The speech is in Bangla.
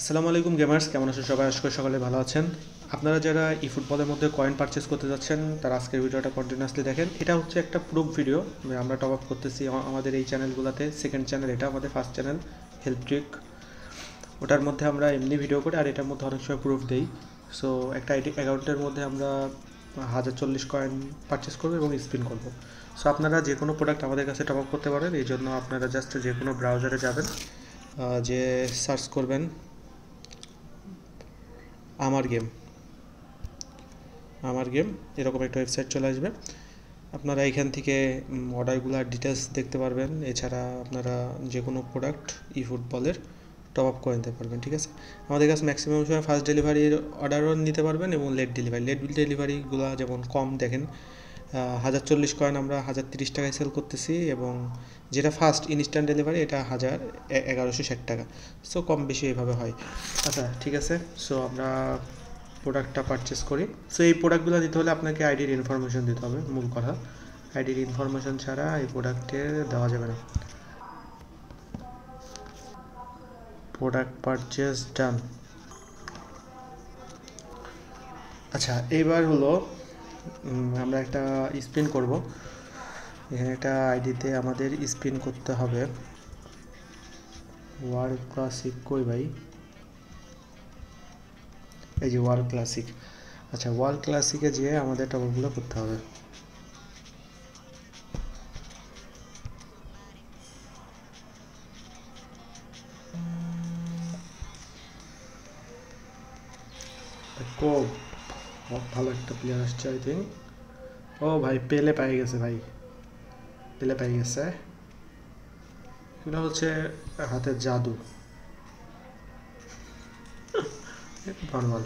আসসালামু আলাইকুম গেমার্স, কেমন আছেন সবাই? আশা করি সকলে ভালো আছেন। আপনারা যারা ই ফুটবলের মধ্যে কয়েন পারচেস করতে যাচ্ছেন তারা আজকের ভিডিওটা কন্টিনিউয়াসলি দেখেন। এটা হচ্ছে একটা প্রুফ ভিডিও। আমরা টপ আপ করতেছি আমাদের এই চ্যানেলগুলোতে। সেকেন্ড চ্যানেল এটা, আমাদের ফার্স্ট চ্যানেল হেল্প ট্রিক, ওটার মধ্যে আমরা এমনি ভিডিও করি আর এটার মধ্যে অনেক সময় প্রুফ দেই। সো একটা আইডি অ্যাকাউন্টের মধ্যে আমরা 1040 কয়েন পারচেস করবো এবং স্পিন করবো। সো আপনারা যে কোনো প্রোডাক্ট আমাদের কাছে টপ আপ করতে পারেন। এই জন্য আপনারা জাস্ট যে কোনো ব্রাউজারে যাবেন, যে সার্চ করবেন আমার গেম, এরকম একটা ওয়েবসাইট চলে আসবে। আপনারা এখান থেকে অর্ডারগুলোর ডিটেলস দেখতে পারবেন। এছাড়া আপনারা যে কোনো প্রোডাক্ট ই ফুটবলের টপ আপ করে নিতে পারবেন, ঠিক আছে? আমাদের কাছে ম্যাক্সিমাম সময় ফার্স্ট ডেলিভারির অর্ডারও নিতে পারবেন এবং লেট ডেলিভারিগুলো যেমন কম দেখেন। 1040 কয়েন আমরা 1030 টাকায় সেল করতেছি এবং যেটা ফার্স্ট ইনস্ট্যান্ট ডেলিভারি এটা 1160 টাকা। সো কম বেশি এভাবে হয়। আচ্ছা, ঠিক আছে। সো আমরা প্রোডাক্টটা পারচেস করি। সো এই প্রোডাক্টগুলো দিতে হলে আপনাকে আইডির ইনফরমেশন দিতে হবে, মূল কথা। আইডির ইনফরমেশন ছাড়া এই প্রোডাক্টে দেওয়া যাবে না। প্রোডাক্ট পারচেস ডান। আচ্ছা, এইবার হলো আমরা একটা স্পিন করব। এখানে একটা আইডিতে আমাদের স্পিন করতে হবে। ওয়ার্ল্ড ক্লাসিক কই ভাই? এই যে ওয়ার্ল্ড ক্লাসিক। আচ্ছা, ওয়ার্ল্ড ক্লাসিকে যেয়ে আমাদের টপগুলো করতে হবে। খুব ভালো একটা প্লেয়ার আসছে আই থিঙ্ক। ও ভাই, পেলে পাই গেছে ভাই, পেলে পাই গেছে। এটা হচ্ছে হাতের জাদু, নর্মাল।